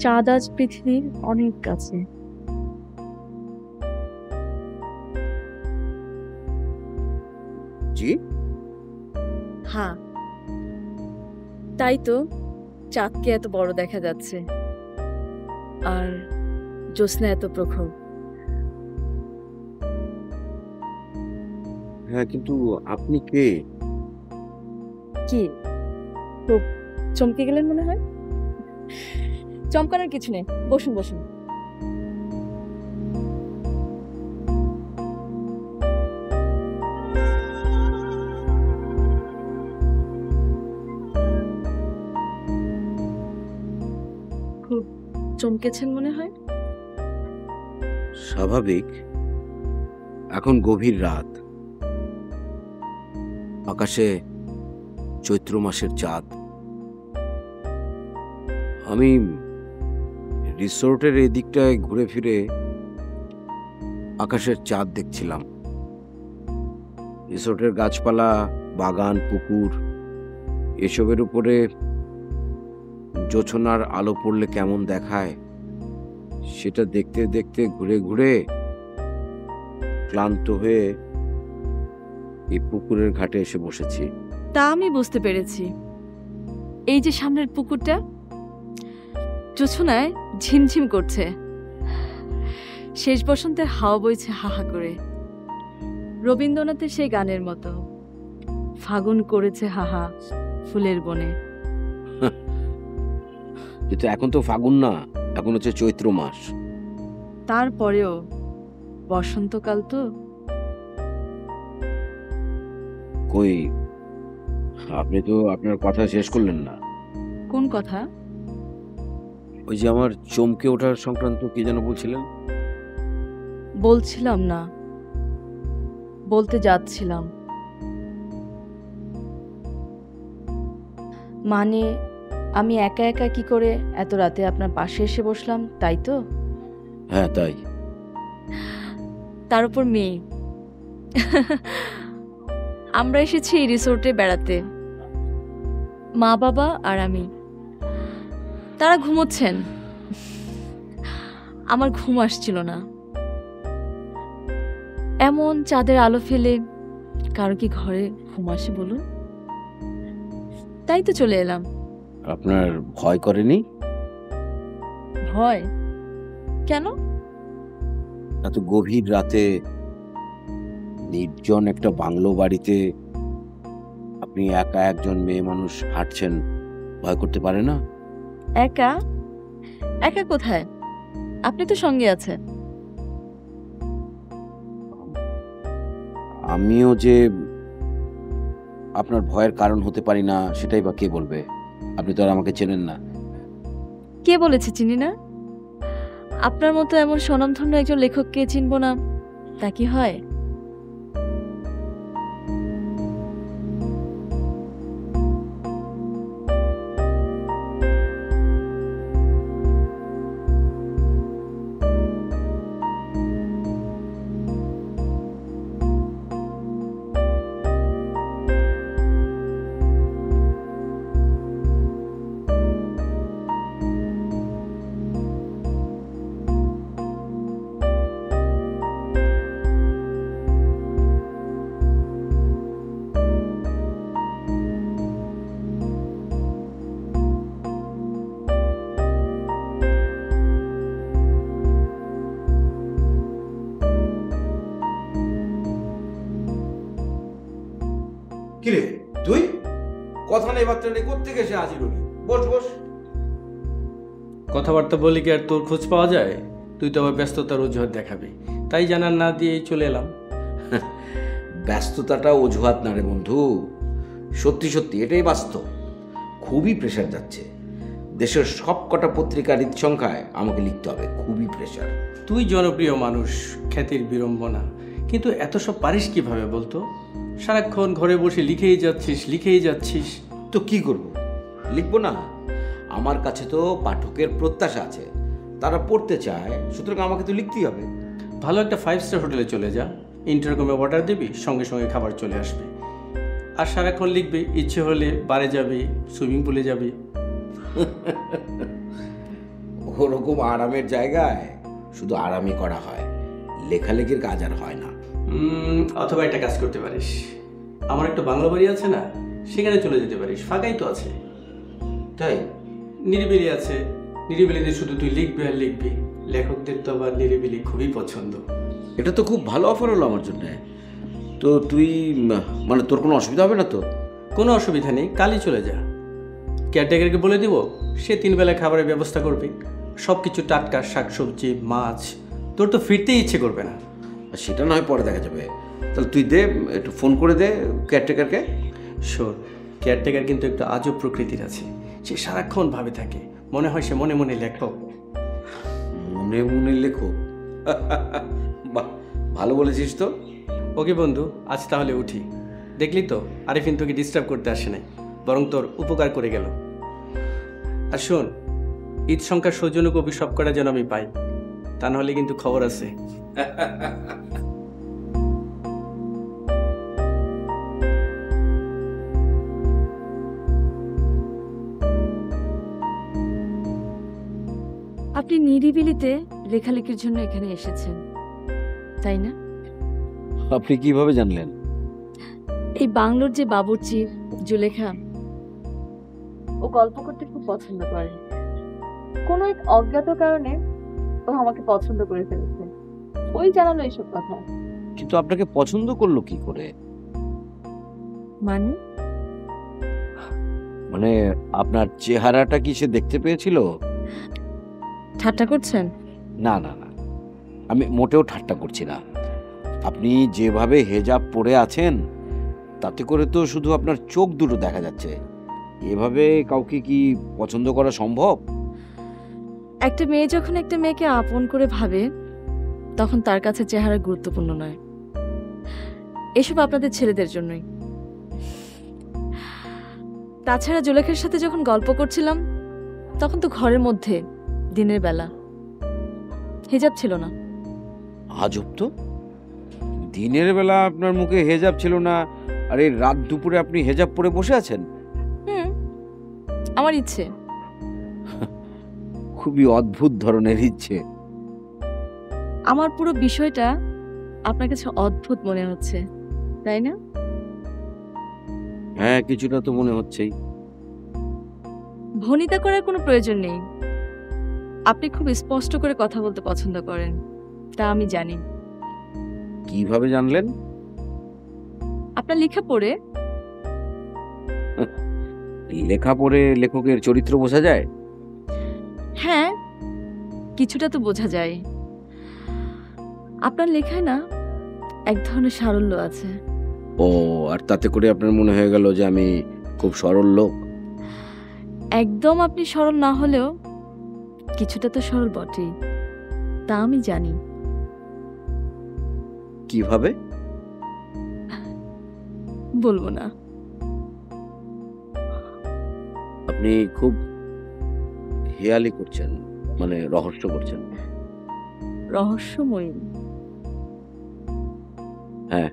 চাঁদ আজ পৃথিবীর অনেক কাছে। জি? হ্যাঁ, তাই তো চাঁদকে এত বড় দেখা যাচ্ছে, আর জ্যোৎস্না এত প্রখর। হ্যাঁ, কিন্তু আপনি কে? কি, খুব চমকে গেলেন মনে হয়? চমকানোর কিছু নেই, বসুন বসুন। খুব চমকেছেন মনে হয়। স্বাভাবিক। এখন গভীর রাত, আকাশে চৈত্র মাসের চাঁদ। আমি রিসোর্টের এই দিকটায় ঘুরে ফিরে আকাশের চাঁদ দেখছিলাম। রিসোর্টের গাছপালা, বাগান, পুকুর এসবের উপরে জোছনার আলো পড়লে কেমন দেখায় সেটা দেখতে দেখতে ঘুরে ঘুরে ক্লান্ত হয়ে এই পুকুরের ঘাটে এসে বসেছি। তা আমি বুঝতে পেরেছি। এই যে সামনের পুকুরটা, জোছনায় ঝিমঝিম করছে, শেষ বসন্তের হাওয়া বইছে হাহা করে, রবীন্দ্রনাথের সেই গানের মতো, ফাগুন করেছে হাহা ফুলের বনে। কিন্তু এখন তো ফাগুন না, এখন হচ্ছে চৈত্র মাস। তারপরেও বসন্তকাল তো। কই, আপনি তো আপনার কথা শেষ করলেন না। কোন কথা? ওই যে আমার চমকে ওঠার সংক্রান্ত কি যেন বলছিলেন? বলছিলাম না, বলতে যাচ্ছিলাম। মানে, আমি একা একা কি করে এত রাতে আপনার পাশে এসে বসলাম, তাই তো? হ্যাঁ, তাই। তার উপর মেয়ে। আমরা এসেছি এই রিসোর্টে বেড়াতে, মা বাবা আর আমি। তারা ঘুমোচ্ছেন, আমার ঘুম আসছিল না। এমন চাঁদের আলো ফেলে কারো কি ঘরে ঘুম আসে বলুন? তাই তো চলে এলাম। আপনার ভয় করেনি? ভয় কেন? এত গভীর রাতে নির্জন একটা বাংলো বাড়িতে আপনি একা একজন মেয়ে মানুষ হাঁটছেন, ভয় করতে পারে না? একা? একা কোথায়? আপনি তো সঙ্গে আছেন। আমিও যে আপনার ভয়ের কারণ হতে পারি না সেটাই বা কে বলবে? আপনি তো আর আমাকে চেনেন না। কে বলেছে চিনি না? আপনার মতো এমন স্বনামধন্য একজন লেখককে চিনব না, তা কি হয়? কিরে তুই কথা নেই বার্তা নেই, কোত্থেকে এসে হাজির হলি? বস বস। কথাবার্তা বলি কি আর তোর খোঁজ পাওয়া যায়? তুই তো আবার ব্যস্ততার অজুহাত দেখাবি, তাই জানার না দিয়েই চলে এলাম। ব্যস্ততাটা অজুহাত না রে বন্ধু, সত্যি সত্যি এটাই বাস্তব। খুবই প্রেশার যাচ্ছে। দেশের সব কটা পত্রিকার ঈদ সংখ্যায় আমাকে লিখতে হবে, খুবই প্রেশার। তুই জনপ্রিয় মানুষ, খ্যাতির বিড়ম্বনা, কিন্তু এত সব পারিস কিভাবে বলতো? সারাক্ষণ ঘরে বসে লিখেই যাচ্ছিস। তো কি করব, লিখবো না? আমার কাছে তো পাঠকের প্রত্যাশা আছে, তারা পড়তে চায়, সুতরাং আমাকে তো লিখতেই হবে। ভালো একটা 5 স্টার হোটেলে চলে যা, ইন্টারকমে অর্ডার দিবি, সঙ্গে সঙ্গে খাবার চলে আসবে। আর সারাক্ষণ লিখবি, ইচ্ছে হলে বারে যাবি, সুইমিং পুলে যাবি। ওরকম আরামের জায়গায় শুধু আরামই করা হয়, লেখালেখির কাজ আর হয় না। অথবা একটা কাজ করতে পারিস, আমার একটা বাংলা বাড়ি আছে না, সেখানে চলে যেতে পারিস, ফাঁকাই তো আছে। তাই? নিরিবিলি আছে, নিরিবিলিতে শুধু তুই লিখবি আর লিখবি। লেখকদের তো আবার নিরিবিলি খুবই পছন্দ। এটা তো খুব ভালো অফার হলো আমার জন্য। তো তুই মানে তোর কোনো অসুবিধা হবে না তো? কোনো অসুবিধা নেই, কালই চলে যা। কেয়ারটেকারকে বলে দিব, সে 3 বেলা খাবারের ব্যবস্থা করবে, সব কিছু টাটকা, শাকসবজি, মাছ। তোর তো ফিরতেই ইচ্ছে করবে না। আর সেটা নয় পরে দেখা যাবে। তাহলে তুই দে, একটু ফোন করে দে কেয়ারটেকারকে। শোন, কেয়ারটেকার কিন্তু একটু আজব প্রকৃতির আছে। সে সারাক্ষণ ভাবে থাকে, মনে হয় সে মনে মনে লেখক। মনে মনে লেখো? বাহ, ভালো বলেছিস তো। ওকে বন্ধু, আজ তাহলে উঠি। দেখলি তো, আরিফিন তোকে ডিস্টার্ব করতে আসে নাই, বরং তোর উপকার করে গেল। আর শোন, ঈদ সংখ্যার সৌজন্য কপি সব কটা যেন আমি পাই, তা নাহলে কিন্তু খবর আছে। আপনি নিরিবিলিতে লেখালেখির জন্য এখানে এসেছেন, তাই না? আপনি কিভাবে জানলেন? এই বাংলোর যে বাবুর্চি জুলেখা, ও গল্প করতে খুব পছন্দ করে। কোনো এক অজ্ঞাত কারণে ও আমাকে পছন্দ করে ফেলেছে, ওই জানালো এইসব কথা। কিন্তু আপনাকে পছন্দ করলো কি করে? মানে? মানে আপনার চেহারাটা কি সে দেখতে পেয়েছিল? ঠাট্টা করছেন? না না না, আমি মোটেও ঠাট্টা করছি না। আপনি যেভাবে হেজাব পরে আছেন, তাতে করে তো শুধু আপনার চোখ দুটো দেখা যাচ্ছে। এভাবে কাউকে কি পছন্দ করা সম্ভব? একটা মেয়ে যখন একটা মেয়েকে আপন করে ভাবে, তখন তার কাছে চেহারা গুরুত্বপূর্ণ নয়। এসব আপনাদের ছেলেদের জন্যই। তাছাড়া জুলেখার সাথে যখন গল্প করছিলাম, তখন তো ঘরের মধ্যে, দিনের বেলা, হিজাব ছিল না। আজব তো, দিনের বেলা আপনার মুখে হেজাব ছিল না, আর এই রাত দুপুরে আপনি হেজাব পরে বসে আছেন? হুম, আমার ইচ্ছে। খুবই অদ্ভুত ধরনের ইচ্ছে। আমার পুরো বিষয়টা আপনার কাছে অদ্ভুত মনে হচ্ছে, তাই না? হ্যাঁ, কিছুটা তো মনে হচ্ছেই। ভনিতা করার কোনো প্রয়োজন নেই। আপনি খুব স্পষ্ট করে কথা বলতে পছন্দ করেন, তা আমি জানি। কিভাবে জানলেন? আপনার লেখা পড়ে। লেখা পড়ে লেখকের চরিত্র বোঝা যায়? হ্যাঁ, কিছুটা তো বোঝা যায়। আপনার লেখায় না এক ধরনের সারল্য আছে। ও, আর তাতে করে আপনার মনে হয়ে গেল যে আমি খুব সরল লোক? একদম আপনি সরল না হলেও কিছুটা তো সরল বটেই, তা আমি জানি। কিভাবে? বলবো না। আপনি খুব হেয়ালি করছেন, মানে রহস্য করছেন। রহস্যময়ী? হ্যাঁ।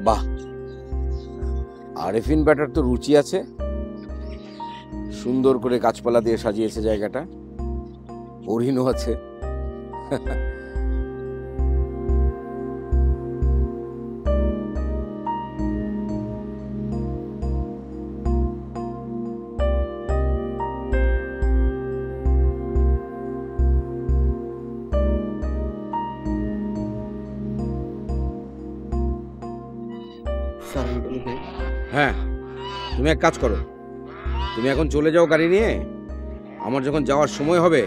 বাহ, আরেফিন ব্যাটার তো রুচি আছে। সুন্দর করে গাছপালা দিয়ে সাজিয়েছে জায়গাটা, হরিণও আছে। হ্যাঁ, তুমি এক কাজ করো, তুমি এখন চলে যাও গাড়ি নিয়ে। আমার যখন যাওয়ার সময় হবে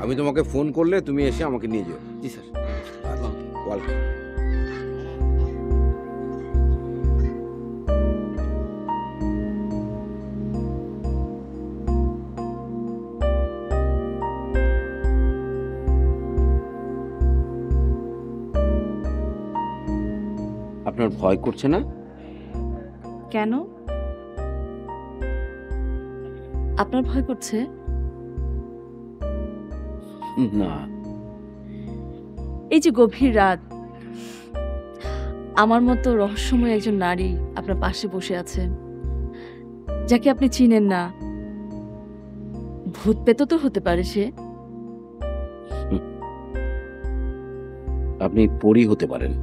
আমি তোমাকে ফোন করলে তুমি এসে আমাকে নিয়ে যাও। জি স্যার। ওয়েলকাম। আপনার ভয় করছে না? কেন? আপনার ভয় করছে? না। এই যে গভীর রাত, আমার মতো রহস্যময় একজন নারী আপনার পাশে বসে আছে, যাকে আপনি চিনেন না। ভূত পেতো তো হতে পারে সে। আপনি পরী হতে পারেন।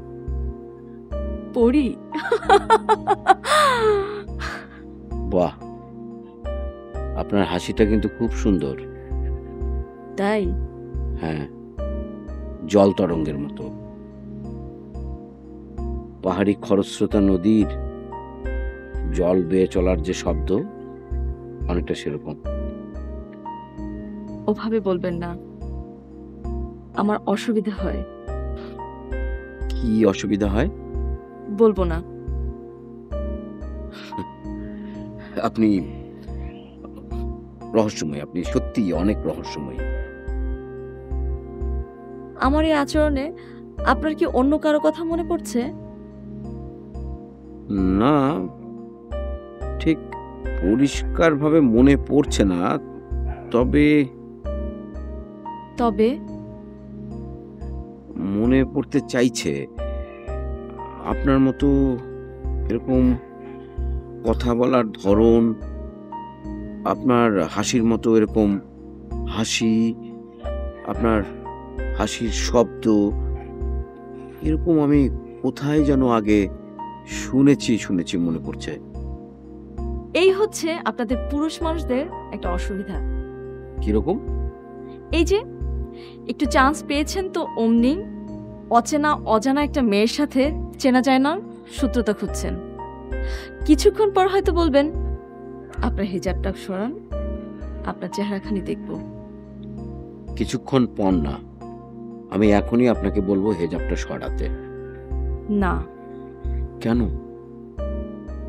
পড়ি? বাহ, আপনার হাসিটা কিন্তু খুব সুন্দর। তাই? হ্যাঁ, জল তরঙ্গের মতো। পাহাড়ি খরস্রোতা নদীর জল বেয়ে চলার যে শব্দ, অনেকটা সেরকম। ওভাবে বলবেন না, আমার অসুবিধা হয়। কি অসুবিধা হয়? বলবো না। আপনি রহস্যময়, আপনি সত্যি অনেক রহস্যময়। আমার এই আচরণে আপনার কি অন্য কারো কথা মনে পড়ছে? না, ঠিক পরিষ্কারভাবে মনে পড়ছে না, তবে তবে মনে পড়তে চাইছে। আপনার মতো এরকম কথা বলার ধরন, আপনার হাসির মতো এরকম হাসি, আপনার হাসির শব্দ, এরকম আমি কোথায় যেন আগে শুনেছি মনে পড়ছে। এই হচ্ছে আপনাদের পুরুষ মানুষদের একটা অসুবিধা। কিরকম? এই যে একটু চান্স পেয়েছেন তো অমনি অচেনা অজানা একটা মেয়ের সাথে চেনা যায় না সূত্রতা খুঁজছেন। কিছুক্ষণ পর হয়তো বলবেন আপনার হিজাবটা সরান, আপনার চেহারাখানি দেখব। কিছুক্ষণ পর না, আমি এখনই আপনাকে বলবো হেজাবটা সরাতে। না, কেন?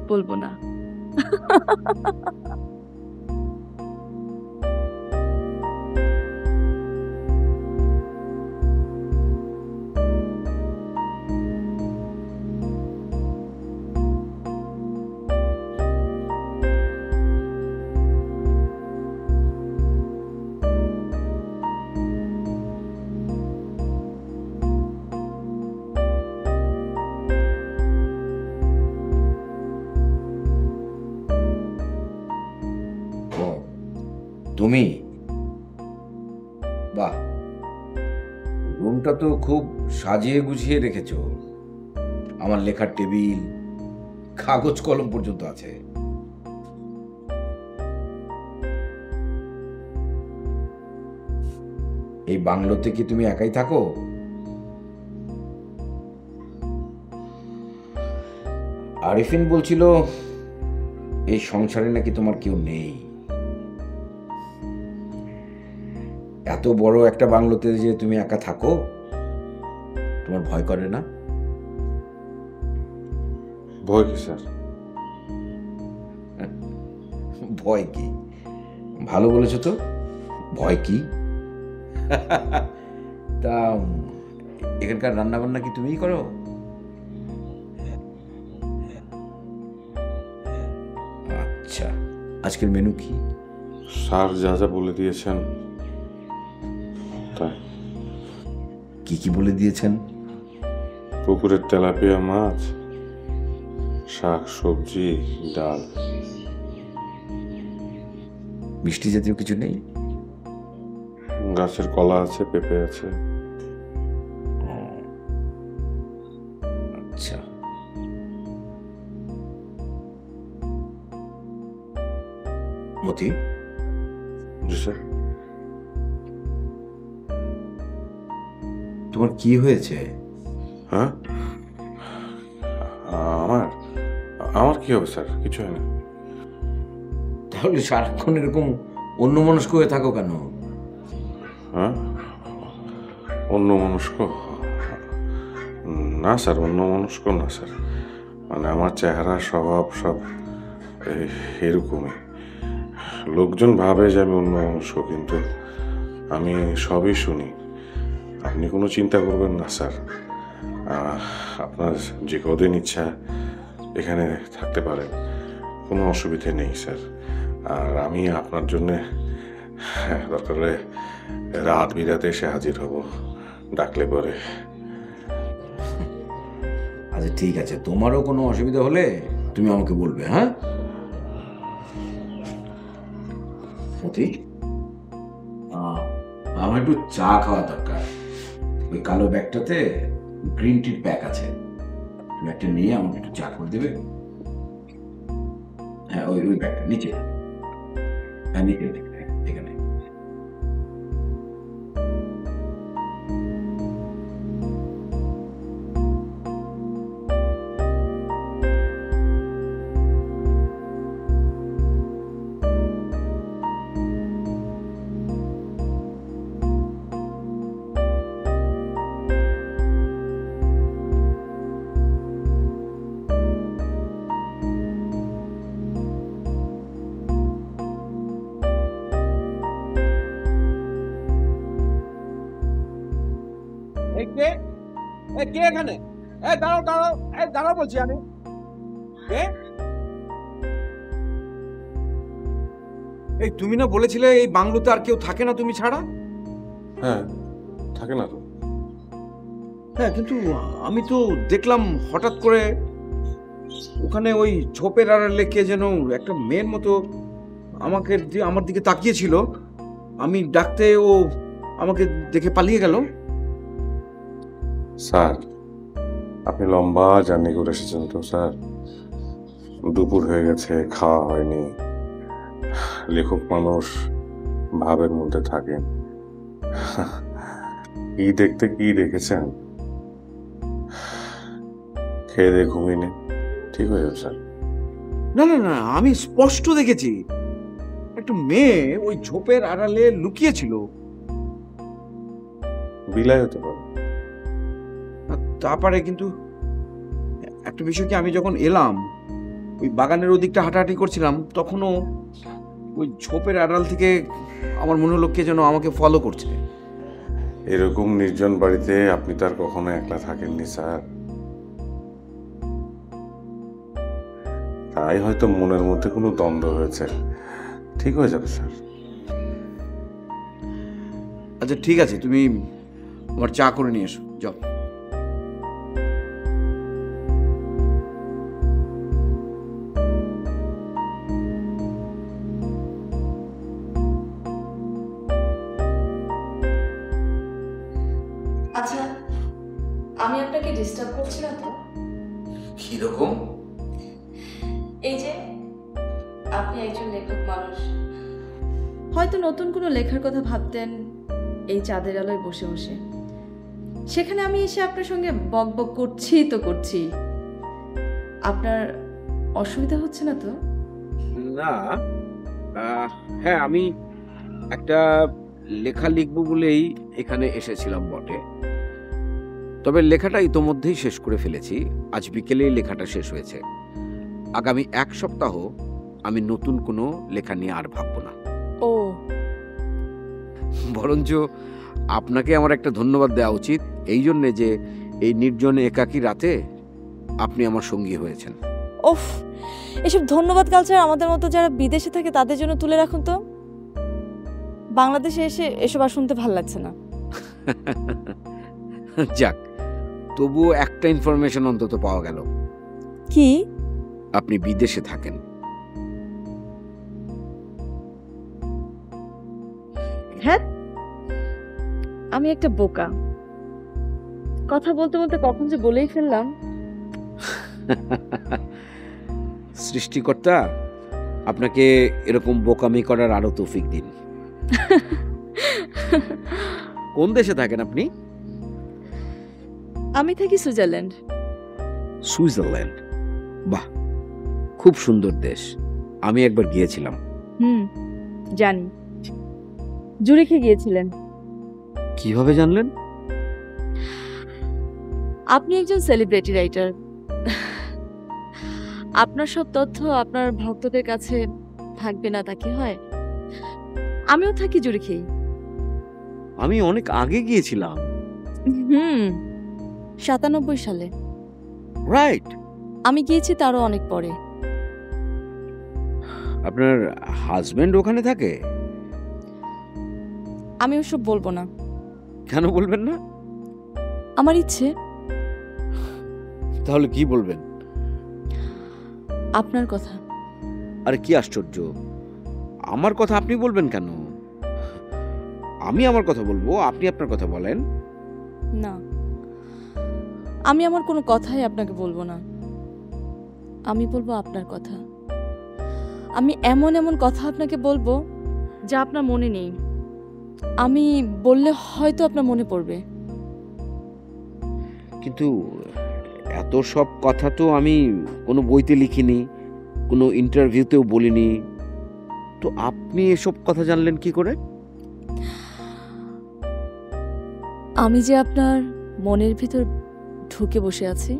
বলবো না। তুমি? বাহ, রুমটা তো খুব সাজিয়ে গুছিয়ে রেখেছো। আমার লেখার টেবিল, কাগজ কলম পর্যন্ত আছে। এই বাংলোতে কি তুমি একাই থাকো? আরিফিন বলছিল এই সংসারে নাকি তোমার কেউ নেই। এত বড় একটা বাংলোতে যে তুমি একা থাকো, তোমার ভয় করে না? ভয় কি স্যার? ভয় কি? ভালো বলেছো তো, ভয় কি? তা এখানকার রান্না বান্না কি তুমিই করো? আচ্ছা, আজকের মেনু কি? স্যার যা যা বলে দিয়েছেন তাই। কি কি বলে দিয়েছেন? পুকুরের তেলাপিয়া মাছ, শাক সবজি ডাল। মিষ্টি জাতীয় কিছু নেই? গাছের কলা আছে, পেঁপে আছে। আচ্ছা, মতি, জি স্যার। তোমার কি হয়েছে? হ্যাঁ, আমার আমার কি হবে স্যার? কিছু হয় না। তাহলে সারাক্ষণ এরকম অন্যমনস্ক হয়ে থাকো কেন? হ্যাঁ, অন্য মনস্ক না স্যার, অন্য মনস্ক না স্যার। মানে আমার চেহারা স্বভাব সব এরকমই। লোকজন ভাবে যে আমি অন্য মনস্ক, কিন্তু আমি সবই শুনি। আপনি কোনো চিন্তা করবেন না স্যার। আপনার যে কদিন ইচ্ছা এখানে থাকতে পারেন, কোনো অসুবিধে নেই স্যার। আর আমি আপনার জন্যে দরকার হলে রাত বিরাতে এসে হাজির হব, ডাকলে পরে। আচ্ছা ঠিক আছে, তোমারও কোনো অসুবিধা হলে তুমি আমাকে বলবে। হ্যাঁ মতি, আমার একটু চা খাওয়া দরকার। ওই কালো ব্যাগটাতে গ্রিন টির প্যাক আছে, তুমি একটা নিয়ে আমাকে একটু চা করে দেবে? হ্যাঁ, ওই ওই ব্যাগটা নিচে। হ্যাঁ, নিচে এখানে। কে কে এখানে? দাঁড়াও দাঁড়াও, দাঁড়াও বলছি আমি। কে? এই তুমি না বলেছিলে এই বাংলোতে আর কেউ থাকে না তুমি ছাড়া? হ্যাঁ, থাকে না তো। হ্যাঁ, কিন্তু আমি তো দেখলাম হঠাৎ করে ওখানে ওই ঝোপের আড়ালে কে যেন একটা মেয়ের মতো আমার দিকে তাকিয়েছিল। আমি ডাকতে ও আমাকে দেখে পালিয়ে গেল। স্যার, আপনি লম্বা জার্নি করে এসেছেন তো স্যার। দুপুর হয়ে গেছে, খাওয়া হয়নি। লেখক মানুষ ভাবের মধ্যে থাকেন। কি দেখতে কি দেখেছেন? খেয়ে দিয়ে ঘুমিয়ে নিন, ঠিক হয়ে যাবে স্যার। না না না, আমি স্পষ্ট দেখেছি একটা মেয়ে ওই ঝোপের আড়ালে লুকিয়েছিল। বিলাই হতে পারে। তারপরে কিন্তু একটা বিষয় কি, আমি যখন এলাম ওই বাগানের ওদিকটা হাঁটাহাঁটি করছিলাম, তখনও ওই ঝোপের আড়াল থেকে আমার মনে হলো কে যেন আমাকে ফলো করছে। এরকম নির্জন বাড়িতে আপনি তার কখনো একলা থাকেননি স্যার। তাই হয়তো মনের মধ্যে কোনো দ্বন্দ্ব হয়েছে। ঠিক হয়ে যাবে স্যার। আচ্ছা ঠিক আছে, তুমি আমার চা করে নিয়ে এসো, যাও। আচ্ছা, আমি আপনাকে ডিস্টার্ব করছি না তো? কিরকম? এই যে আপনি একজন লেখক মানুষ, হয়তো নতুন কোনো লেখার কথা ভাবতেন এই চাঁদের আলোয় বসে বসে। সেখানে আমি এসে আপনার সঙ্গে বক বক করছি তো করছি। আপনার অসুবিধা হচ্ছে না তো? না, হ্যাঁ, আমি একটা লেখা লিখব বলেই এখানে এসেছিলাম বটে, তবে লেখাটা ইতোমধ্যেই শেষ করে ফেলেছি। আজ বিকেলেই লেখাটা শেষ হয়েছে। আগামী 1 সপ্তাহ আমি নতুন কোনো লেখা নিয়ে আর ভাববো না। ও, বরঞ্চ আপনাকে আমার একটা ধন্যবাদ দেওয়া উচিত এই জন্যে যে এই নির্জন একাকী রাতে আপনি আমার সঙ্গী হয়েছেন। ওফ, এসব ধন্যবাদ কালচার আমাদের মতো যারা বিদেশে থাকে তাদের জন্য তুলে রাখুন তো। বাংলাদেশে এসে এসব আর শুনতে ভালো লাগছে না। যাক, তবুও একটা ইনফরমেশন অন্তত পাওয়া গেল। কি? আপনি বিদেশে থাকেন। হ্যাঁ, আমি একটা বোকা। কথা বলতে বলতে কখন যে বলেই ফেললাম। সৃষ্টিকর্তা আপনাকে এরকম বোকামি করার আরো তৌফিক দিন। কোন দেশে থাকেন আপনি? আমি থাকি সুইজারল্যান্ড। সুইজারল্যান্ড, বাহ, খুব সুন্দর দেশ। আমি একবার গিয়েছিলাম। জানি। জুরিখে গিয়েছিলেন। কিভাবে জানলেন? আপনি একজন সেলিব্রিটি রাইটার। আপনার সব তথ্য আপনার ভক্তদের কাছে থাকবে না তা কি হয়? আমিও থাকি জুরিখেই। আমি অনেক আগে গিয়েছিলাম। 97 সালে। রাইট। আমি গিয়েছি তারও অনেক পরে। আপনার হাজবেন্ড ওখানে থাকে? আমি ওসব বলবো না। কেন বলবেন না? আমার ইচ্ছে। তাহলে কি বলবেন? আপনার কথা। আরে কি আশ্চর্য, আমার কথা আপনি বলবেন কেন? আমি আমার কথা বলবো, আপনি আপনার কথা বলেন। না, আমি আমার কোনো কথাই আপনাকে বলবো না। আমি বলবো আপনার কথা। আমি এমন এমন কথা আপনাকে বলবো যা আপনার মনে নেই। আমি বললে হয়তো আপনার মনে পড়বে। কিন্তু এত সব কথা তো আমি কোনো বইতে লিখিনি, কোনো ইন্টারভিউতেও বলিনি। তো আপনি এসব কথা জানলেন কি করে? আমি যে আপনার মনের ভিতর ঢুকে বসে আছি।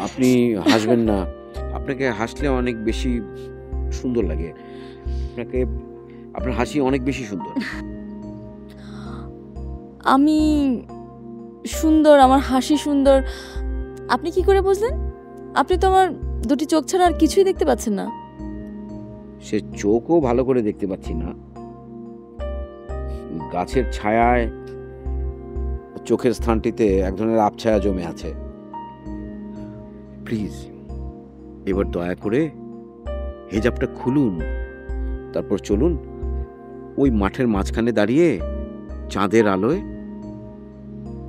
আপনি হাসবেন না। আপনাকে হাসলে অনেক বেশি সুন্দর লাগে। আপনার হাসি অনেক বেশি সুন্দর। আমি সুন্দর, আমার হাসি সুন্দর। আপনি কি করে বুঝলেন? আপনি তো আমার দুটি চোখ ছাড়া আর কিছুই দেখতে পাচ্ছেন না। সে চোখও ভালো করে দেখতে পাচ্ছি না। গাছের ছায়ায় চোখের স্থানটিতে এক ধরনের আবছায়া জমে আছে। প্লিজ এবার দয়া করে হেজাবটা খুলুন, তারপর চলুন ওই মাঠের মাঝখানে দাঁড়িয়ে চাঁদের আলোয়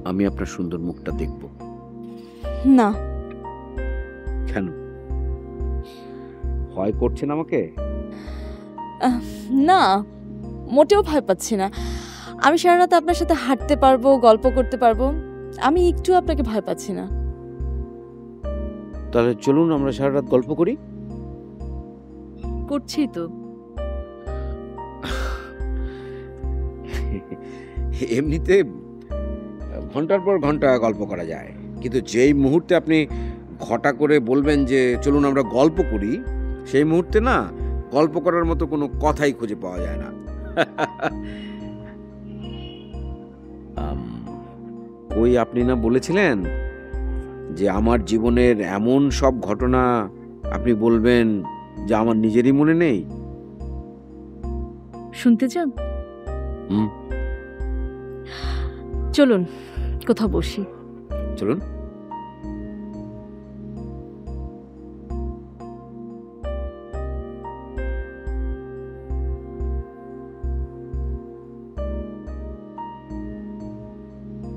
আমি আপনার সুন্দর মুখটা দেখব। না। কেন? ভয় করছেন আমাকে? না, মোটেও ভয় পাচ্ছি না। আমি সারা রাত আপনার সাথে হাঁটতে পারবো, গল্প করতে পারবো। আমি একটু আপনাকে ভয় পাচ্ছি না। তাহলে চলুন আমরা সারা রাত গল্প করি। করছি তো। এমনিতে ঘন্টার পর ঘন্টা গল্প করা যায়, কিন্তু যেই মুহূর্তে আপনি ঘটা করে বলবেন যে চলুন আমরা গল্প করি, সেই মুহূর্তে না গল্প করার মতো কোনো কথাই খুঁজে পাওয়া যায় না। ওই আপনি না বলেছিলেন যে আমার জীবনের এমন সব ঘটনা আপনি বলবেন যা আমার নিজেরই মনে নেই? শুনতে চান? চলুন কোথাও বসি। চলুন।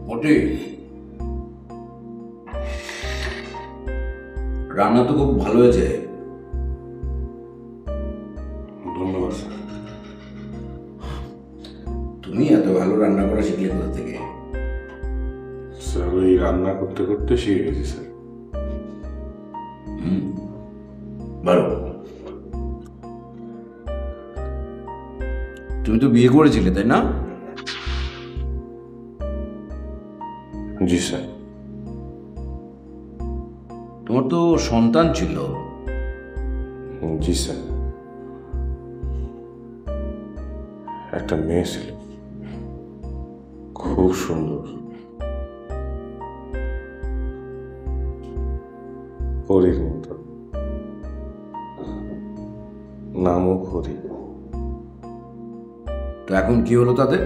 মোটে রান্না তো খুব ভালো হয়েছে। ধন্যবাদ স্যার। তুমি এত ভালো রান্না করা শিখলে কোথা থেকে? স্যার ওই রান্না করতে করতে শিখে গেছি স্যার। ভালো। তুমি তো বিয়ে করেছিলে তাই না? জি স্যার। তোমার তো সন্তান ছিল। জি স্যার, একটা মেয়ে ছিল, খুব সুন্দর। হরির মতো, নামও হরি। তো এখন কি হলো তাতে?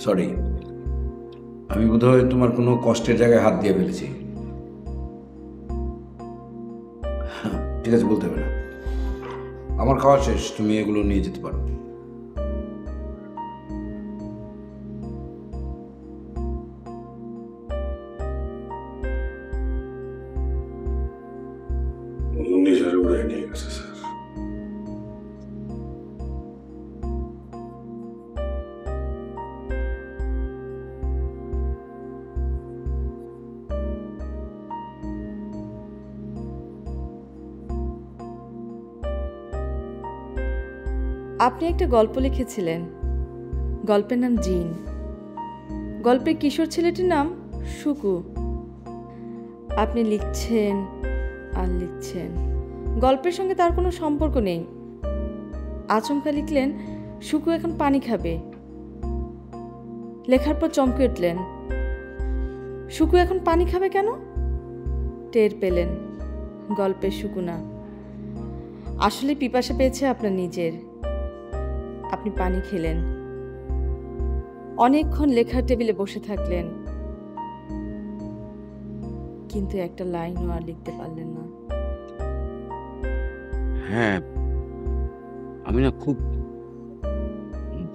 সরি, আমি বোধহয় তোমার কোনো কষ্টের জায়গায় হাত দিয়ে ফেলেছি। ঠিক আছে, বলতে হবে না। আমার খাওয়া শেষ, তুমি এগুলো নিয়ে যেতে পারো। নিজের উড়ে নিয়ে গেছে স্যার। আপনি একটা গল্প লিখেছিলেন, গল্পের নাম জিন। গল্পের কিশোর ছেলেটির নাম শুকু। আপনি লিখছেন আর লিখছেন, গল্পের সঙ্গে তার কোনো সম্পর্ক নেই। আচমকা লিখলেন শুকু এখন পানি খাবে। লেখার পর চমকে উঠলেন, শুকু এখন পানি খাবে কেন? টের পেলেন গল্পের শুকু না, আসলে পিপাসা পেয়েছে আপনার নিজের। আপনি পানি খেলেন, অনেকক্ষণ লেখার টেবিলে বসে থাকলেন, কিন্তু একটা লাইনও আর লিখতে পারলেন না। হ্যাঁ, আমি না খুব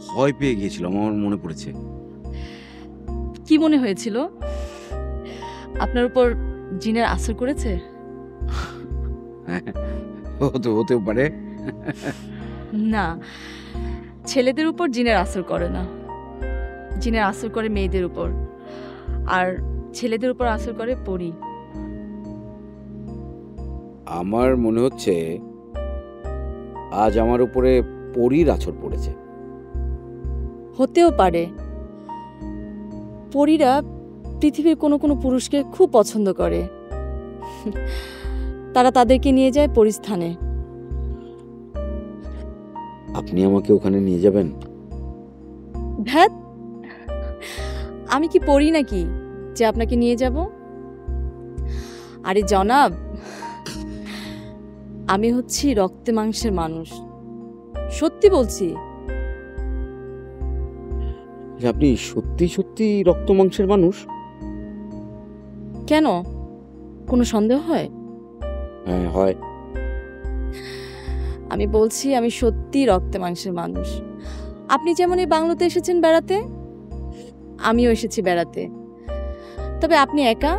ভয় পেয়ে গিয়েছিলাম, আমার মনে পড়েছে। কি মনে হয়েছিল? আপনার উপর জিনের আসর করেছে? হতেও পারে। না, ছেলেদের উপর জিনের আসর করে না। জিনের আসর করে মেয়েদের উপর, আর ছেলেদের উপর আসর করে পরী। আমার মনে হচ্ছে আজ আমার উপরে পরীর আছর পড়েছে। হতেও পারে। পরীরা পৃথিবীর কোনো কোনো পুরুষকে খুব পছন্দ করে, তারা তাদেরকে নিয়ে যায় পরিস্থানে। আপনি আমাকে ওখানে নিয়ে যাবেন? ধ্যাত, আমি কি পড়ি নাকি যে আপনাকে নিয়ে যাব? আরে জনাব, আমি হচ্ছি রক্তে মাংসের মানুষ, সত্যি বলছি। যে আপনি সত্যি সত্যি রক্ত মাংসের মানুষ? কেন, কোনো সন্দেহ হয়? হ্যাঁ, হয়। আমি বলছি আমি সত্যি রক্তে মাংসের মানুষ। আপনি যেমন এই বাংলোতে এসেছেন বেড়াতে, আমিও এসেছি বেড়াতে। তবে আপনি একা,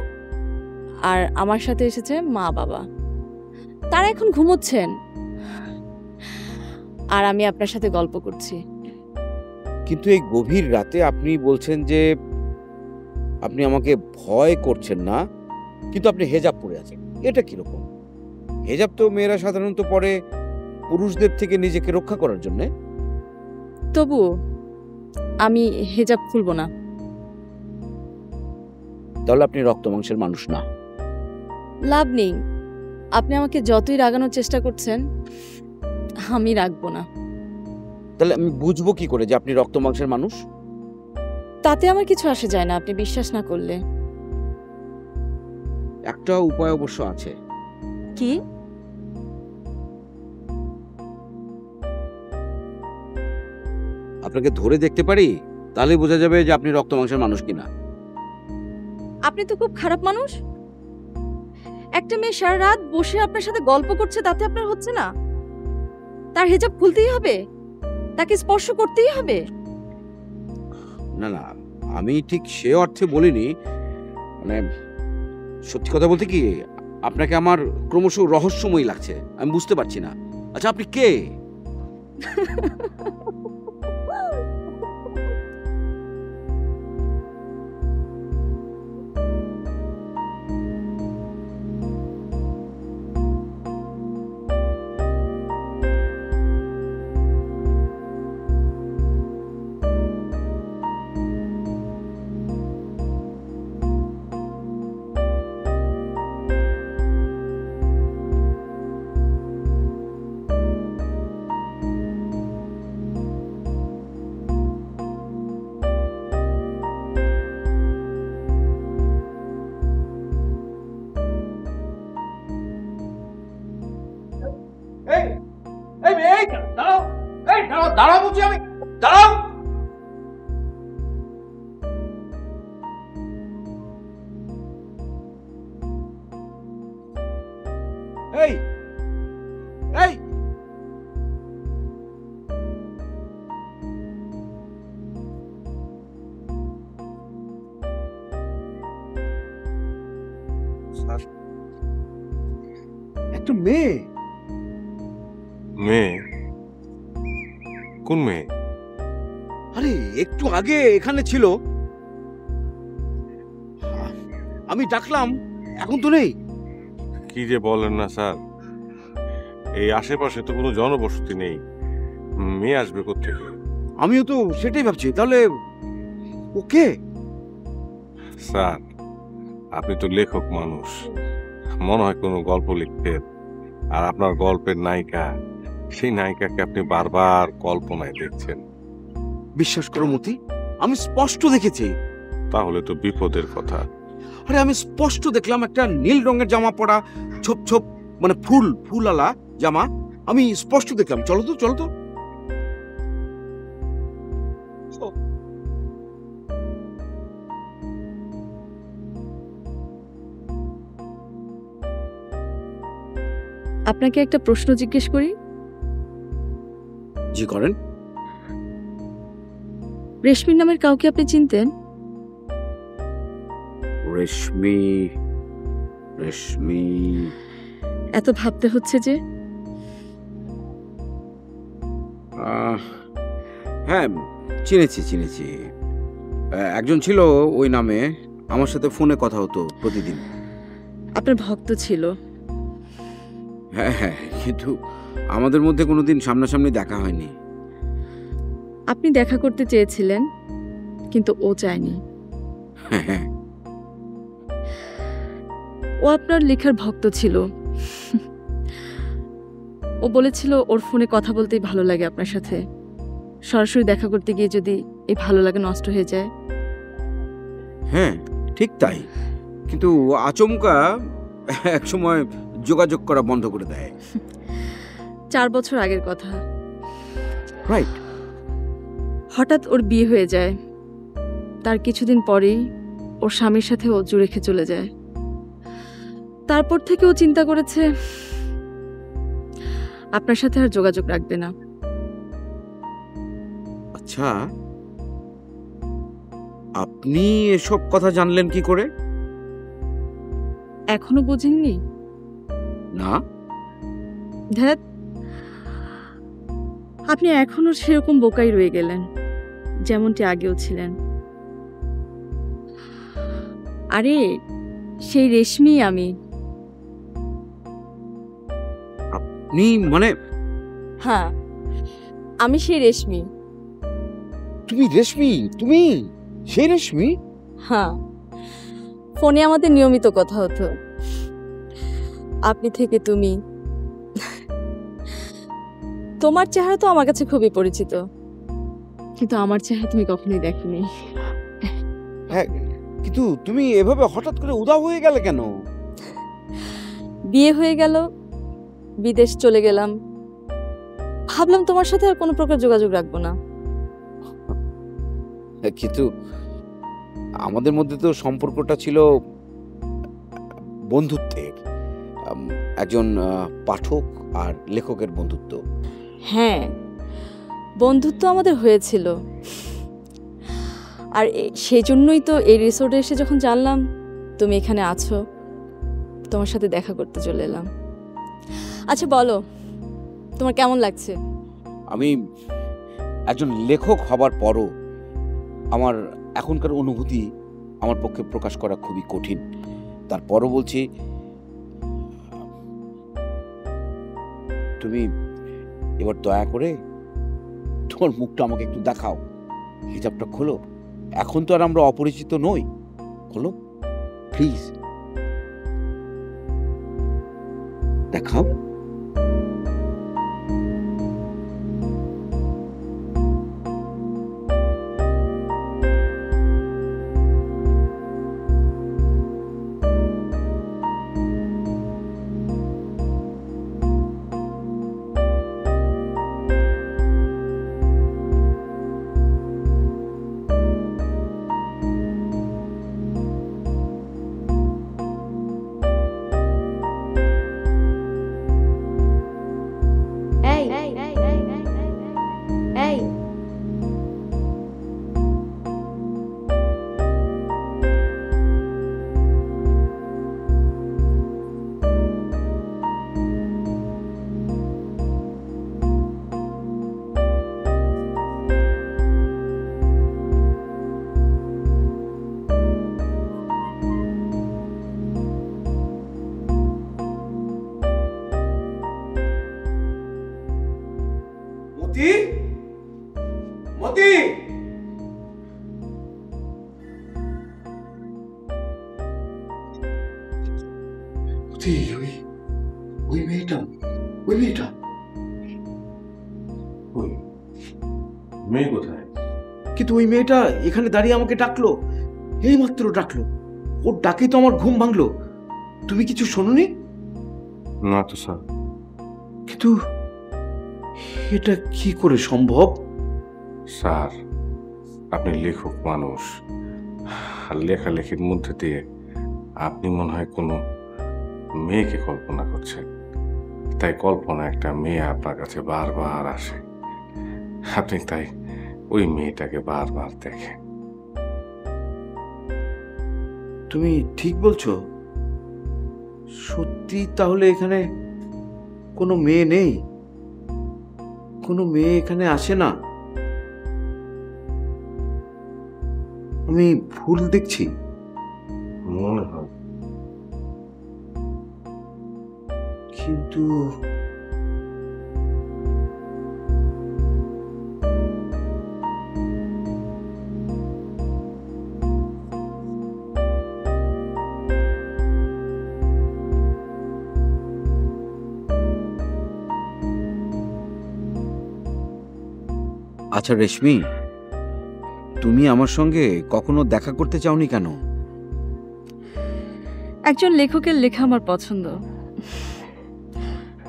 আর আমার সাথে এসেছে মা বাবা। তারা এখন ঘুমোচ্ছেন, আর আমি আপনার সাথে গল্প করছি। কিন্তু এই গভীর রাতে আপনি বলছেন যে আপনি আমাকে ভয় করছেন না, কিন্তু আপনি হেজাব পরে আছেন। এটা কিরকম? হেজাব তো মেয়েরা সাধারণত পরে পুরুষদের থেকে নিজেকে রক্ষা করার জন্য। তবু আমি হেজাব খুলব না। তাহলে আপনি রক্ত মাংসের মানুষ না। লাভ নেই, আপনি আমাকে যতই রাগানোর চেষ্টা করছেন, আমি রাখবো না। তাহলে আমি বুঝবো কি করে যে আপনি রক্ত মাংসের মানুষ? তাতে আমার কিছু আসে যায় না আপনি বিশ্বাস না করলে। একটা উপায় অবশ্য আছে। কি? আপনাকে ধরে দেখতে পারি, তাহলে বোঝা যাবে যে আপনি রক্ত মাংসের মানুষ কিনা। আপনি তো খুব খারাপ মানুষ। একটা মেয়ে সারা রাত বসে আপনার সাথে গল্প করছে, তাতে আপনার হচ্ছে না? তার হেজাব খুলতেই হবে, তাকে স্পর্শ করতেই হবে। না না, আমি ঠিক সে অর্থে বলিনি। মানে সত্যি কথা বলতে কি, আপনাকে আমার ক্রমশ রহস্যময় লাগছে। আমি বুঝতে পারছি না। আচ্ছা, আপনি কে? দাঁড়াও বলছি, আমি দাঁড়াও। এই এই একটা মেয়ে, মেয়ে? কোন মেয়ে? আরে একটু আগে এখানে ছিল, আমি ডাকলাম, এখন তো নেই। কি যে বলেন না স্যার, এই আশেপাশে তো কোনো জনবসতি নেই, মেয়ে আসবে কোত্থেকে? আমিও তো সেটাই ভাবছি, তাহলে ওকে। স্যার আপনি তো লেখক মানুষ, মনে হয় কোনো গল্প লিখতেন, আর আপনার গল্পের নায়িকা, সেই নায়িকাকে আপনি বারবার কল্পনায় দেখছেন। বিশ্বাস করো মতি, আমি স্পষ্ট দেখেছি। তাহলে তো বিপদের কথা। আরে আমি স্পষ্ট দেখলাম একটা নীল রঙের জামা পরা, ছোপ ছোপ মানে ফুলালা জামা, আমি স্পষ্ট দেখলাম। চলো তো চলো তো। আপনাকে একটা প্রশ্ন জিজ্ঞেস করি। জি করেন। রেশমি নামের কাউকে আপনি চিনতেন? রেশমি, রেশমি, এত ভাবতে হচ্ছে যে? হ্যাঁ চিনেছি চিনেছি, একজন ছিল ওই নামে, আমার সাথে ফোনে কথা হতো প্রতিদিন। আপনার ভক্ত ছিল? হ্যাঁ হ্যাঁ, কিন্তু আমাদের মধ্যে কোনোদিন সামনাসামনি দেখা হয়নি। আপনি দেখা করতে চেয়েছিলেন, কিন্তু ও চায়নি। হ্যাঁ হ্যাঁ, ও আপনার লেখার ভক্ত ছিল। ও বলেছিল ওর ফোনে কথা বলতেই ভালো লাগে আপনার সাথে, সরাসরি দেখা করতে গিয়ে যদি এই ভালো লাগে নষ্ট হয়ে যায়। হ্যাঁ ঠিক তাই, কিন্তু আচমকা এক সময় যোগাযোগ করা বন্ধ করে দেয়। 4 বছর আগের কথা। রাইট। হঠাৎ ওর বিয়ে হয়ে যায়, তার কিছুদিন পরেই ওর স্বামীর সাথে ও রেখে চলে যায়। তারপর থেকে ও চিন্তা করেছে আপনার সাথে আর যোগাযোগ রাখবে না। আচ্ছা, আপনি এসব কথা জানলেন কি করে? এখনো বুঝেননি? না। ধ্যাত, আপনি এখনো সেরকম বোকাই রয়ে গেলেন, যেমনটি আগেও ছিলেন। আরে সেই রেশমি আমি। আপনি মানে? হ্যাঁ, আমি সেই রেশমি। তুমি রেশমি? তুমি সেই রেশমি? হ্যাঁ, ফোনে আমাদের নিয়মিত কথা হতো, আপনি থেকে তুমি। তোমার চেহারা তো আমার কাছে খুবই পরিচিত, কিন্তু আমার চেহারা তুমি কখনোই দেখোনি। হ্যাঁ, কিন্তু তুমি এভাবে হঠাৎ করে উধাও হয়ে গেলে কেন? বিয়ে হয়ে গেল, বিদেশ চলে গেলাম, ভাবলাম তোমার সাথে আর কোনো প্রকার যোগাযোগ রাখবো না। কিন্তু আমাদের মধ্যে তো সম্পর্কটা ছিল বন্ধুত্বের, একজন পাঠক আর লেখকের বন্ধুত্ব। হ্যাঁ, বন্ধুত্ব আমাদের হয়েছিল, আর সেই জন্যই তো এই রিসোর্টে এসে যখন জানলাম তুমি এখানে আছো, তোমার সাথে দেখা করতে চলে এলাম। আচ্ছা বলো, তোমার কেমন লাগছে? আমি একজন লেখক হবার পরও আমার এখনকার অনুভূতি আমার পক্ষে প্রকাশ করা খুবই কঠিন। তারপরও বলছি, তুমি এবার দয়া করে তোমার মুখটা আমাকে একটু দেখাও, হিজাবটা খোলো। এখন তো আর আমরা অপরিচিত নই, খোলো প্লিজ, দেখাও। মতি, মতি, মতি, ওই মেয়েটা, ওই মেয়েটা। কই? মেয়ে কোথায়? কিন্তু ওই মেয়েটা এখানে দাঁড়িয়ে আমাকে ডাকলো, এইমাত্র ডাকলো। ওর ডাকে তো আমার ঘুম ভাঙলো। তুমি কিছু শোনোনি? না তো স্যার। কিন্তু এটা কি করে সম্ভব? স্যার, আপনি লেখক মানুষ, আর লেখালেখির মধ্যে দিয়ে আপনি মনে হয় কোনো মেয়েকে কল্পনা করছেন। তাই কল্পনা একটা মেয়ে আপনার কাছে বারবার আসে, আপনি তাই ওই মেয়েটাকে বারবার দেখেন। তুমি ঠিক বলছো? সত্যি তাহলে এখানে কোনো মেয়ে নেই? কোনো মেয়ে এখানে আসে না? আমি ভুল দেখছি? মনে হয়। কিন্তু আচ্ছা রেশমি, তুমি আমার সঙ্গে কখনো দেখা করতে চাওনি কেন? একজন লেখকের লেখা আমার পছন্দ,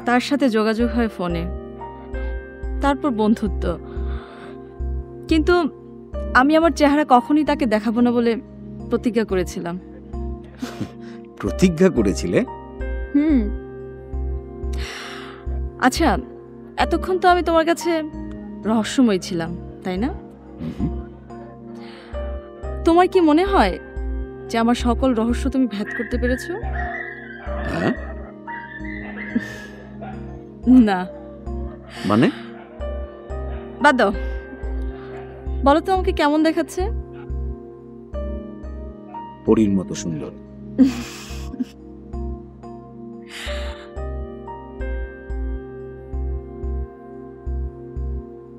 তার সাথে যোগাযোগ হয় ফোনে, তারপর বন্ধুত্ব। কিন্তু আমি আমার চেহারা কখনই তাকে দেখাবো না বলে প্রতিজ্ঞা করেছিলাম। প্রতিজ্ঞা করেছিলে? আচ্ছা, এতক্ষণ তো আমি তোমার কাছে রহস্যময় ছিলাম, তাই না? তোমার কি মনে হয় যে আমার সকল রহস্য তুমি ভেদ করতে পেরেছো? হ্যাঁ? না। মানে? বাদ দাও, বলো তো আমাকে কেমন দেখাচ্ছে? পরীর মতো সুন্দর।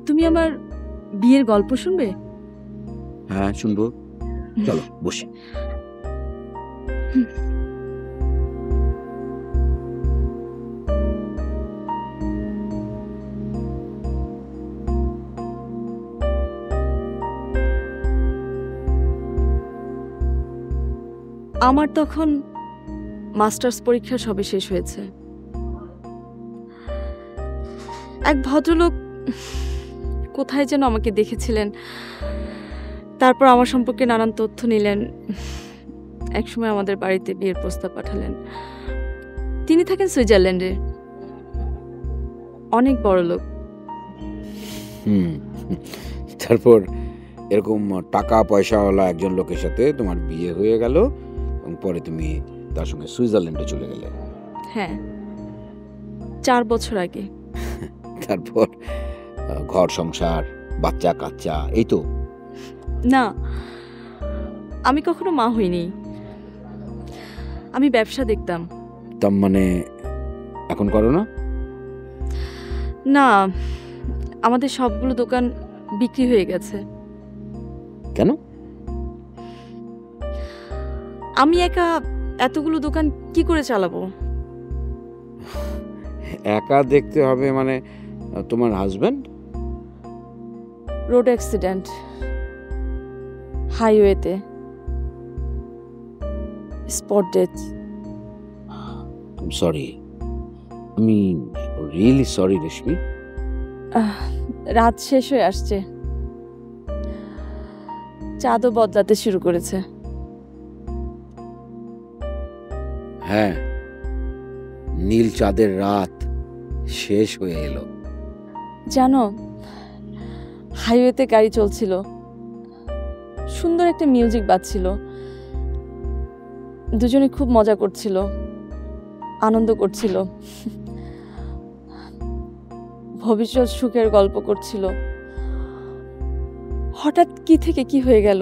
তুমি আমার বিয়ের গল্প শুনবে? হ্যাঁ, শুনবো। চলো বসি। আমার তখন মাস্টার্স পরীক্ষা সবে শেষ হয়েছে। এক ভদ্রলোক কোথায় যেন আমাকে দেখেছিলেন, তারপর আমার সম্পর্কে নানান তথ্য নিলেন। একসময় আমাদের বাড়িতে বিয়ের প্রস্তাব পাঠালেন। তিনি থাকেন সুইজারল্যান্ডে, অনেক বড় লোক। তারপর এরকম টাকা পয়সাওয়ালা একজন লোকের সাথে তোমার বিয়ে হয়ে গেল এবং পরে তুমি তার সঙ্গে সুইজারল্যান্ডে চলে গেলে। হ্যাঁ, 4 বছর আগে। তারপর ঘর সংসার, বাচ্চা কাচ্চা, এই তো? না, আমি কখনো মা হইনি। আমি ব্যবসা দেখতাম। তার মানে এখন করো না? না, আমাদের সবগুলো দোকান বিক্রি হয়ে গেছে। কেন? আমি একা এতগুলো দোকান কি করে চালাবো? একা দেখতে হবে মানে? তোমার হাজবেন্ড? রোড অ্যাক্সিডেন্ট, হাইওয়েতে, স্পট ডেথ। সরি, আমি রিয়েলি সরি রেশমি। রাত শেষ হয়ে আসছে, চাঁদও বদলাতে শুরু করেছে। হ্যাঁ, নীল চাঁদের রাত শেষ হয়ে এলো। জানো, হাইওয়েতে গাড়ি চলছিল, সুন্দর একটা মিউজিক বাজছিল, দুজনে খুব মজা করছিল, আনন্দ করছিল, ভবিষ্যৎ সুখের গল্প করছিল। হঠাৎ কি থেকে কি হয়ে গেল,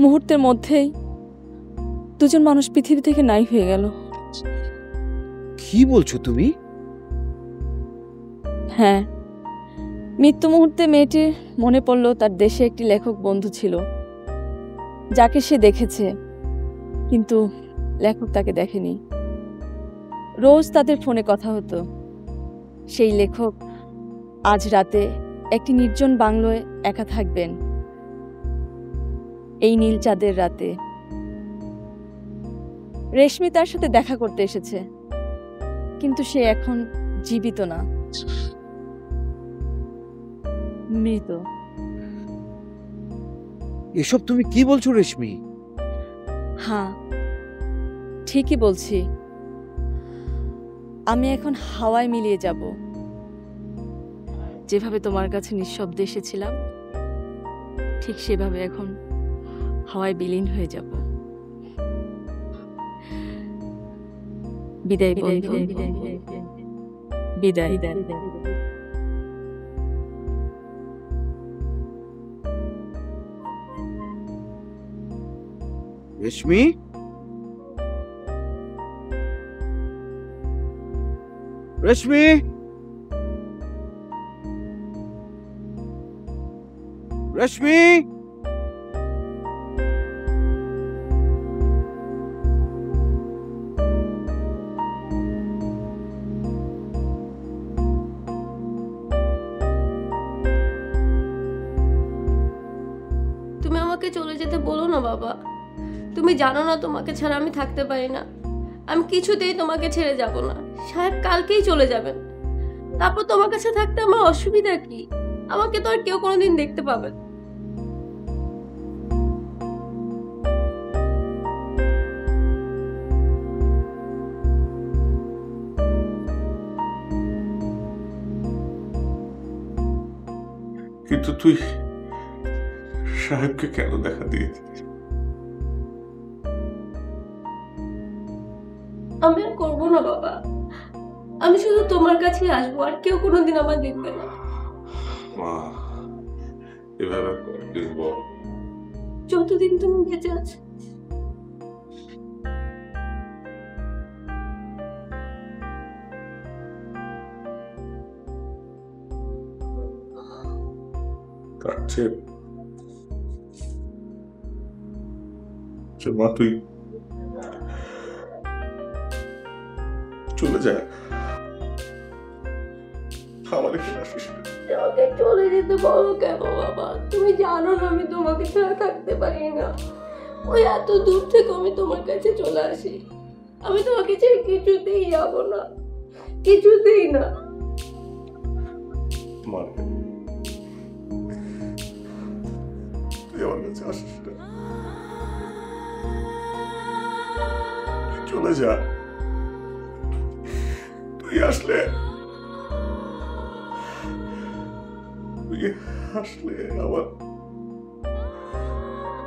মুহূর্তের মধ্যেই দুজন মানুষ পৃথিবী থেকে নাই হয়ে গেল। কি বলছো তুমি? হ্যাঁ, মৃত্যু মুহূর্তে মেয়েটির মনে পড়ল তার দেশে একটি লেখক বন্ধু ছিল, যাকে সে দেখেছে, কিন্তু লেখক তাকে দেখেনি। রোজ তাদের ফোনে কথা হতো। সেই লেখক আজ রাতে একটি নির্জন বাংলোয় একা থাকবেন, এই নীল চাঁদের রাতে। রেশমি তার সাথে দেখা করতে এসেছে, কিন্তু সে এখন জীবিত না, মৃত। এসব তুমি কি বলছো রেশমি? হ্যাঁ, ঠিকই বলছি। আমি এখন হাওয়ায় মিলিয়ে যাব। যেভাবে তোমার কাছে নিঃশব্দে এসেছিলাম, ঠিক সেভাবে এখন হাওয়ায় বিলীন হয়ে যাব। বিদায় বন্ধু, বিদায়। রেশমি, রেশমি, রেশমি। তুমি আমাকে চলে যেতে বলো না বাবা। তুমি জানো না তোমাকে ছাড়া আমি থাকতে পারি না। আমি কিছুতেই তোমাকে ছেড়ে যাব না। সাহেব কালকেই চলে যাবেন, তারপর তোমার কাছে থাকতে আমার অসুবিধা কি? আমাকে তো আর কেউ কোনোদিন দেখতে পাবে না। কিন্তু তুই সাহেবকে কেন দেখা দিয়েছিস? আমি আর করবো না বাবা। আমি শুধু তোমার কাছেই আসবো, আর কেউ কোনোদিন আমার দেখবে না। মা, এভাবে কতদিন বল? যতদিন তুমি বেঁচে আছো। তার চেয়ে মা তুই চলে যা, আমার এখানে আসিস না। আমাকে চলে যেতে বলো কেন বাবা? তুমি জানো না আমি তোমাকে ছাড়া থাকতে পারি না। ওই এত দূর থেকে আমি তোমার কাছে চলে আসি। আমি তোমাকে ছেড়ে কিছুতেই যাবো না, কিছুতেই না। মা, তুই আমার কাছে আসিস না, তুই চলে যা। তুই আসলে আমার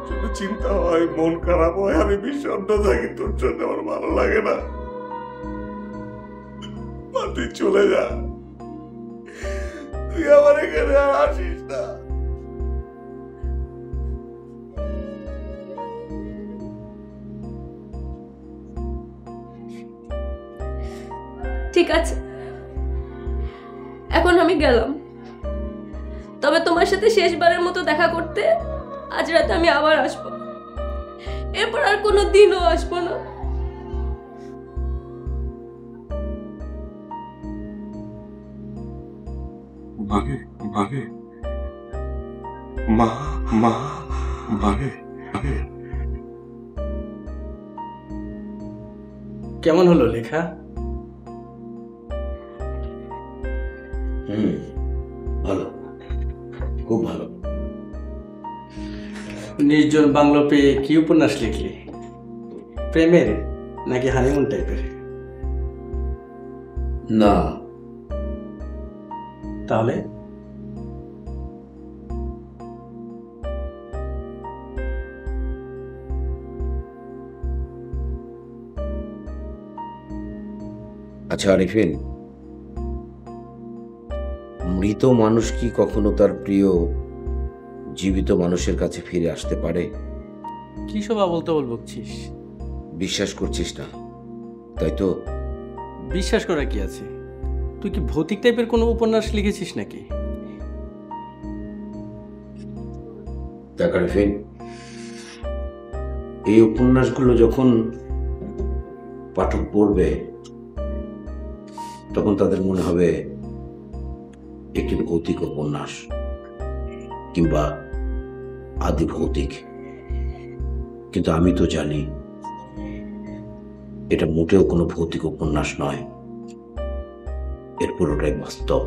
জন্য চিন্তা হয়, মন খারাপ হয়, আমি বিষণ্ণ থাকি, তোর জন্য আমার ভালো লাগে না। মা, তুই চলে যা, তুই আমার এখানে আর আসিস না। ঠিক আছে, এখন আমি গেলাম। তবে তোমার সাথে শেষবারের মতো দেখা করতে আজ রাতে আমি আবার আসবো। এরপর আর কোনো দিনও আসবো না। ভাগে ভাগে মা, মা, ভাগে ভাগে। কেমন হলো লেখা? ভালো, খুব ভালো। নির্জন বাংলো পেয়ে কি উপন্যাস লিখলি? প্রেমের নাকি হানিমুন টাইপের? না, তাহলে আচ্ছা আরিফিন, মৃত মানুষ কি কখনো তার প্রিয় জীবিত মানুষের কাছে ফিরে আসতে পারে? কি সব বলতে বলছিস? বিশ্বাস করছিস না, তাই তো? বিশ্বাস করা কি আছে? তুই কি ভৌতিক টাইপের কোনো উপন্যাস লিখেছিস নাকি? দেখ আরিফিন, এই উপন্যাসগুলো যখন পাঠক পড়বে তখন তাদের মনে হবে একটি ভৌতিক উপন্যাস কিংবা আদি ভৌতিক, কিন্তু আমি তো জানি এটা মোটেও কোনো ভৌতিক উপন্যাস নয়, এর পুরোটাই বাস্তব।